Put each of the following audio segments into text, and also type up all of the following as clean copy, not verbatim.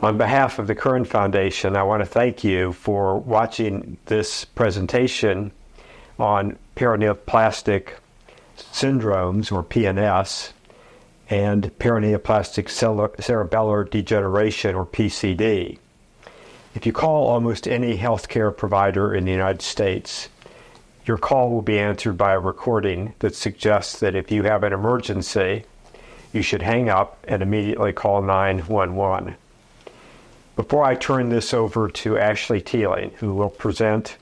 On behalf of the Curren Foundation, I want to thank you for watching this presentation on paraneoplastic syndromes, or PNS, and paraneoplastic cerebellar degeneration, or PCD. If you call almost any healthcare provider in the United States, your call will be answered by a recording that suggests that if you have an emergency, you should hang up and immediately call 911. Before I turn this over to Ashlie Teeling, who will present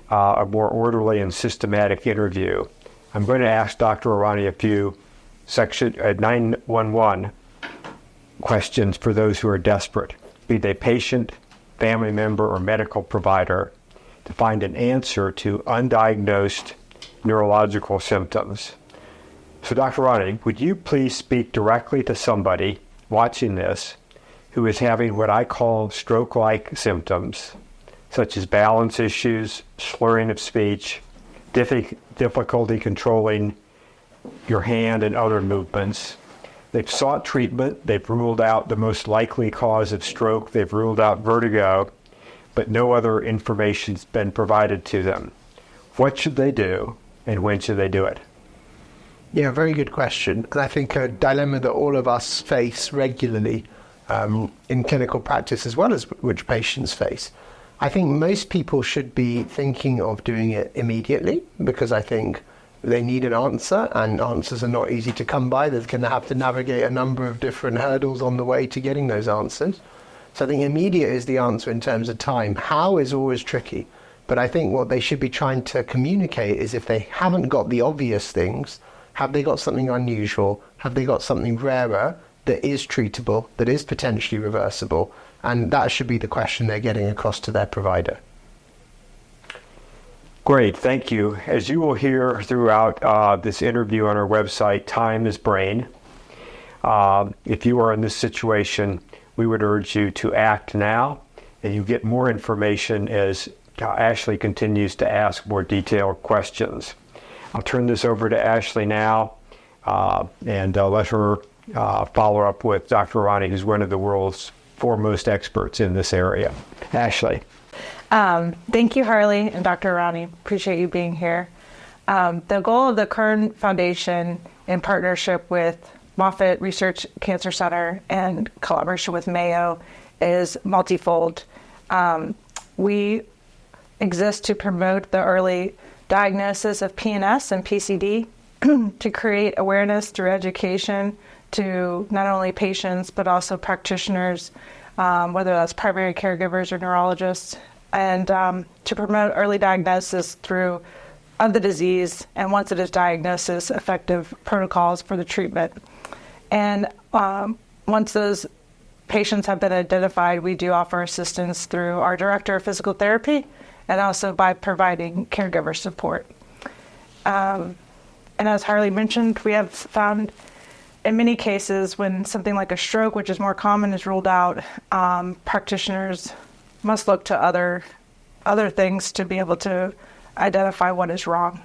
a more orderly and systematic interview, I'm going to ask Dr. Irani a few 911 questions for those who are desperate, be they patient, family member, or medical provider, to find an answer to undiagnosed neurological symptoms. So Dr. Irani, would you please speak directly to somebody watching this who is having what I call stroke-like symptoms, such as balance issues, slurring of speech, difficulty controlling your hand and other movements. They've sought treatment, they've ruled out the most likely cause of stroke, they've ruled out vertigo, but no other information's been provided to them. What should they do, and when should they do it? Yeah, very good question. And I think a dilemma that all of us face regularly in clinical practice, as well as which patients face. I think most people should be thinking of doing it immediately, because I think they need an answer, and answers are not easy to come by. They're going to have to navigate a number of different hurdles on the way to getting those answers. So I think immediate is the answer in terms of time. How is always tricky. But I think what they should be trying to communicate is, if they haven't got the obvious things, have they got something unusual? Have they got something rarer that is treatable, that is potentially reversible? And that should be the question they're getting across to their provider. Great, thank you. As you will hear throughout this interview on our website, time is brain. If you are in this situation, we would urge you to act now, and you get more information as Ashlie continues to ask more detailed questions. I'll turn this over to Ashlie now, and let her follow up with Dr. Irani, who's one of the world's foremost experts in this area. Ashlie. Thank you, Harley and Dr. Irani. Appreciate you being here. The goal of the Curren Foundation, in partnership with Moffitt Research Cancer Center and collaboration with Mayo, is multifold. We exist to promote the early diagnosis of PNS and PCD, to create awareness through education to not only patients but also practitioners, whether that's primary caregivers or neurologists, and to promote early diagnosis of the disease, and once it is diagnosed, effective protocols for the treatment. And once those patients have been identified, we do offer assistance through our director of physical therapy, and also by providing caregiver support. And as Harley mentioned, we have found in many cases when something like a stroke, which is more common, is ruled out, practitioners must look to other things to be able to identify what is wrong.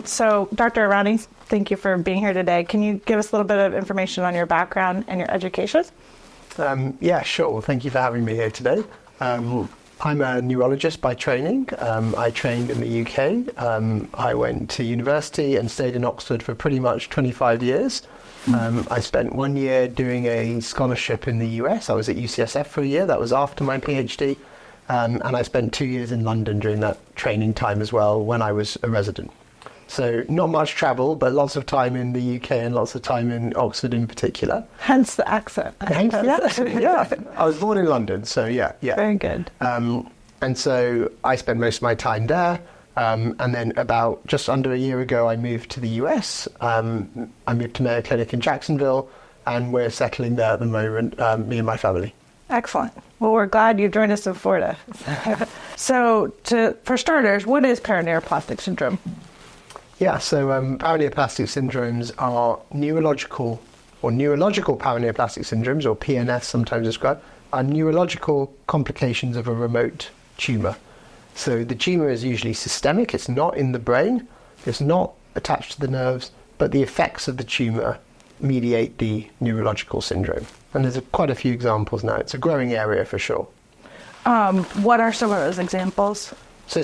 So, Dr. Irani, thank you for being here today. Can you give us a little bit of information on your background and your education? Yeah, sure. Well, thank you for having me here today. I'm a neurologist by training. I trained in the UK. I went to university and stayed in Oxford for pretty much 25 years. I spent 1 year doing a scholarship in the US. I was at UCSF for a year. That was after my PhD. And I spent 2 years in London during that training time as well, when I was a resident. So not much travel, but lots of time in the UK and lots of time in Oxford in particular. Hence the accent. Hence the accent, yeah. I was born in London, so yeah. Very good. And so I spent most of my time there. And then about just under a year ago, I moved to the US. I moved to Mayo Clinic in Jacksonville, and we're settling there at the moment, me and my family. Excellent. Well, we're glad you joined us in Florida. So, for starters, what is paraneoplastic syndrome? Yeah, so paraneoplastic syndromes are neurological paraneoplastic syndromes, or PNS sometimes described, are neurological complications of a remote tumour. So the tumour is usually systemic, it's not in the brain, it's not attached to the nerves, but the effects of the tumour mediate the neurological syndrome. And there's quite a few examples now. It's a growing area for sure. What are some of those examples? So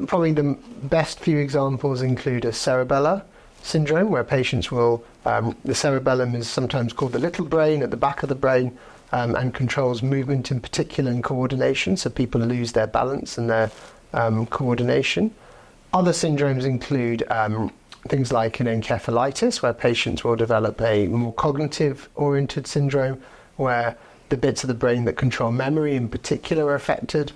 probably the best few examples include a cerebellar syndrome, where patients will, the cerebellum is sometimes called the little brain at the back of the brain, and controls movement in particular and coordination, so people lose their balance and their coordination. Other syndromes include things like an encephalitis, where patients will develop a more cognitive-oriented syndrome, where the bits of the brain that control memory in particular are affected.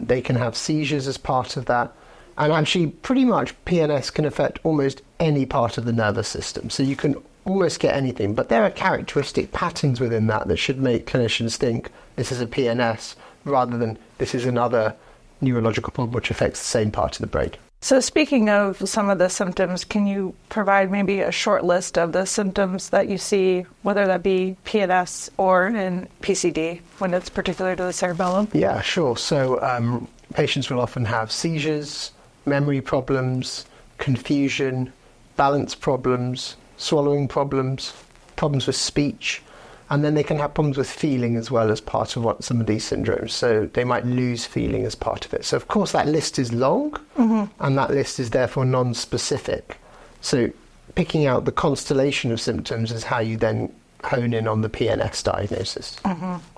They can have seizures as part of that. And actually, pretty much PNS can affect almost any part of the nervous system. So you can almost get anything. But there are characteristic patterns within that should make clinicians think this is a PNS rather than this is another neurological problem which affects the same part of the brain. So speaking of some of the symptoms, can you provide maybe a short list of the symptoms that you see, whether that be PNS or in PCD, when it's particular to the cerebellum? Yeah, sure. So patients will often have seizures, memory problems, confusion, balance problems, swallowing problems, problems with speech, and then they can have problems with feeling as well as part of some of these syndromes. So they might lose feeling as part of it. So of course that list is long, and that list is therefore non-specific. So picking out the constellation of symptoms is how you then hone in on the PNS diagnosis.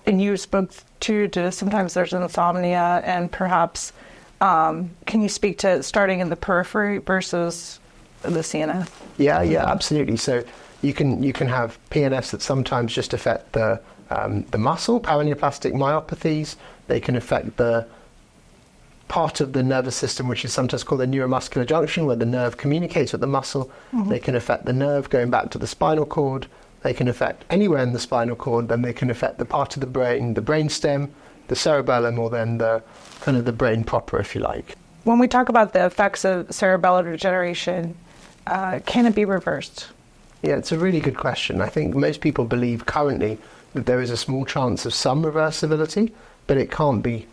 And you spoke to sometimes there's insomnia, and perhaps can you speak to starting in the periphery versus the CNS? Yeah, absolutely. So you can have PNS that sometimes just affect the muscle, paraneoplastic myopathies. They can affect the part of the nervous system which is sometimes called the neuromuscular junction, where the nerve communicates with the muscle. They can affect the nerve going back to the spinal cord. They can affect anywhere in the spinal cord. Then they can affect the part of the brain, the brainstem, the cerebellum, or then the kind of the brain proper, if you like. When we talk about the effects of cerebellar degeneration, can it be reversed? Yeah, it's a really good question. I think most people believe currently that there is a small chance of some reversibility, but it can't be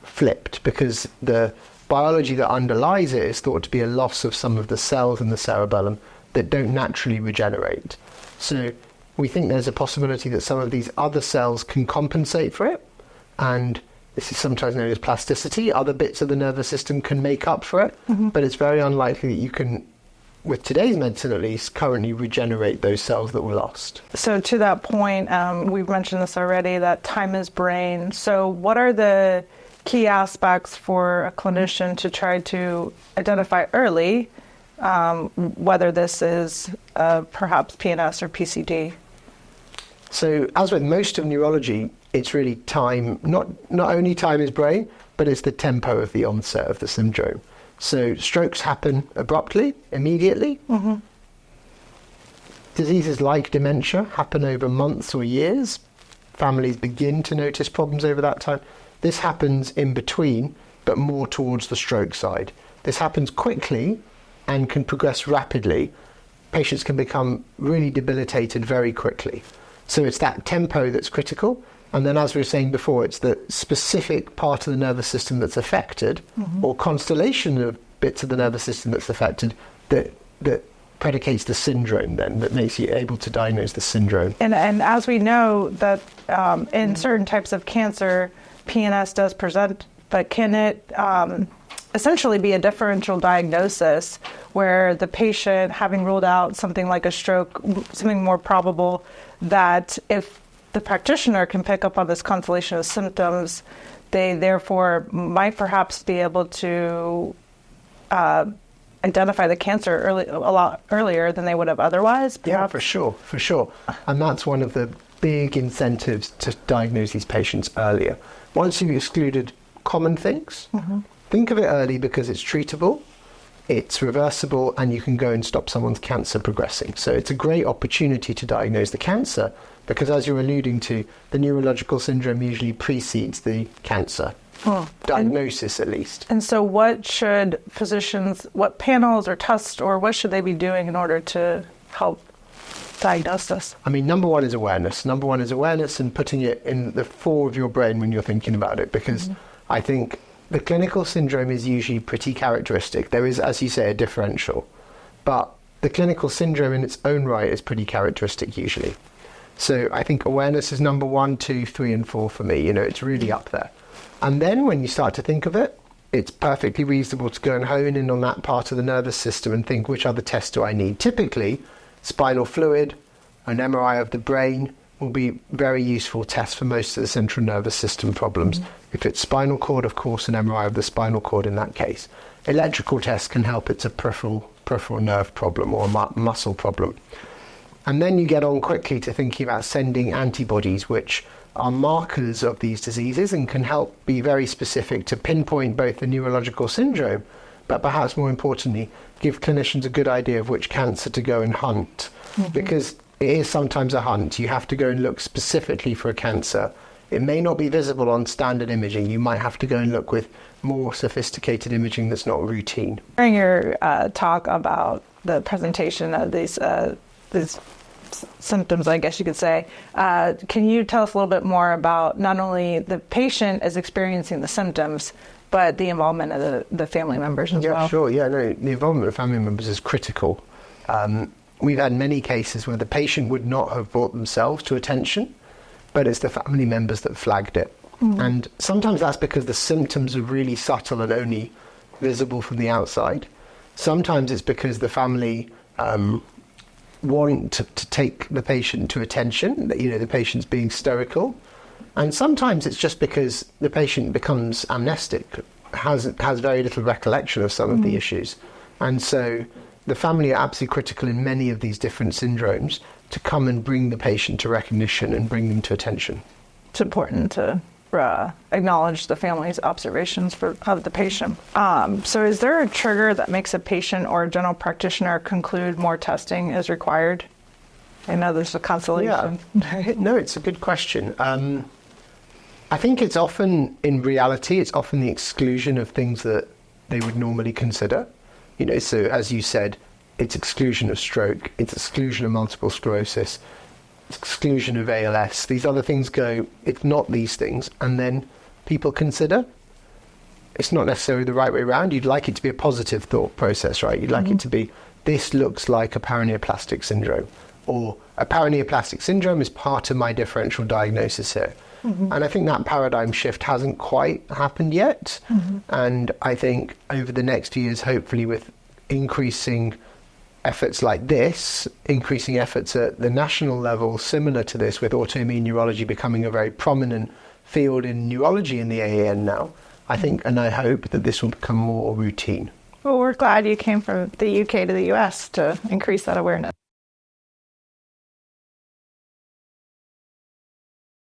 flipped because the biology that underlies it is thought to be a loss of some of the cells in the cerebellum that don't naturally regenerate. So we think there's a possibility that some of these other cells can compensate for it, and this is sometimes known as plasticity. Other bits of the nervous system can make up for it, but it's very unlikely that you can, with today's medicine at least, currently regenerate those cells that were lost. So to that point, we've mentioned this already, that time is brain. So what are the key aspects for a clinician to try to identify early whether this is perhaps PNS or PCD? So as with most of neurology, it's really time, not only time is brain, but it's the tempo of the onset of the syndrome. So strokes happen abruptly, immediately. Diseases like dementia happen over months or years. Families begin to notice problems over that time. This happens in between, but more towards the stroke side. This happens quickly and can progress rapidly. Patients can become really debilitated very quickly. So it's that tempo that's critical. And then, as we were saying before, it's the specific part of the nervous system that's affected, or constellation of bits of the nervous system that's affected, that predicates the syndrome then, that makes you able to diagnose the syndrome. And as we know that in certain types of cancer, PNS does present, but can it essentially be a differential diagnosis where the patient, having ruled out something like a stroke, something more probable, that if the practitioner can pick up on this constellation of symptoms, they therefore might perhaps be able to identify the cancer a lot earlier than they would have otherwise? Perhaps? Yeah, for sure. And that's one of the big incentives to diagnose these patients earlier. Once you've excluded common things, think of it early because it's treatable, it's reversible, and you can go and stop someone's cancer progressing. So it's a great opportunity to diagnose the cancer because, as you're alluding to, the neurological syndrome usually precedes the cancer. Diagnosis, at least. And so what should physicians, what panels or tests, or what should they be doing in order to help diagnose this? I mean, number one is awareness. Number one is awareness and putting it in the fore of your brain when you're thinking about it, because I think the clinical syndrome is usually pretty characteristic. There is, as you say, a differential. But the clinical syndrome in its own right is pretty characteristic usually. So I think awareness is number 1, 2, 3, and 4 for me. It's really up there. And then when you start to think of it, it's perfectly reasonable to go and hone in on that part of the nervous system and think, which other tests do I need? Typically, spinal fluid, an MRI of the brain will be very useful tests for most of the central nervous system problems. If it's spinal cord, of course, an MRI of the spinal cord in that case. Electrical tests can help. It's a peripheral nerve problem or a muscle problem. And then you get on quickly to thinking about sending antibodies, which are markers of these diseases and can help be very specific to pinpoint both the neurological syndrome, but perhaps more importantly, give clinicians a good idea of which cancer to go and hunt. Because it is sometimes a hunt. You have to go and look specifically for a cancer. It may not be visible on standard imaging. You might have to go and look with more sophisticated imaging that's not routine. During your talk about the presentation of these symptoms, I guess you could say, can you tell us a little bit more about not only the patient is experiencing the symptoms, but the involvement of the family members as well? Yeah, sure. Yeah, no, the involvement of family members is critical. We've had many cases where the patient would not have brought themselves to attention, but it's the family members that flagged it. And sometimes that's because the symptoms are really subtle and only visible from the outside. Sometimes it's because the family want to take the patient to attention, that the patient's being stoical. And sometimes it's just because the patient becomes amnestic, has very little recollection of some of the issues. And so the family are absolutely critical in many of these different syndromes to come and bring the patient to recognition and bring them to attention. It's important to acknowledge the family's observations of the patient. So is there a trigger that makes a patient or a general practitioner conclude more testing is required? I know there's a consolation. Yeah. No, it's a good question. I think it's often, in reality, it's often the exclusion of things that they would normally consider. So as you said, it's exclusion of stroke, it's exclusion of multiple sclerosis, exclusion of ALS. These other things go, it's not these things. And then people consider it's not necessarily the right way around. You'd like it to be a positive thought process, right? You'd like it to be, this looks like a paraneoplastic syndrome, or a paraneoplastic syndrome is part of my differential diagnosis here. And I think that paradigm shift hasn't quite happened yet. And I think over the next few years, hopefully with increasing efforts like this, increasing efforts at the national level, similar to this, with autoimmune neurology becoming a very prominent field in neurology in the AAN now, I think, and I hope that this will become more routine. Well, we're glad you came from the UK to the US to increase that awareness.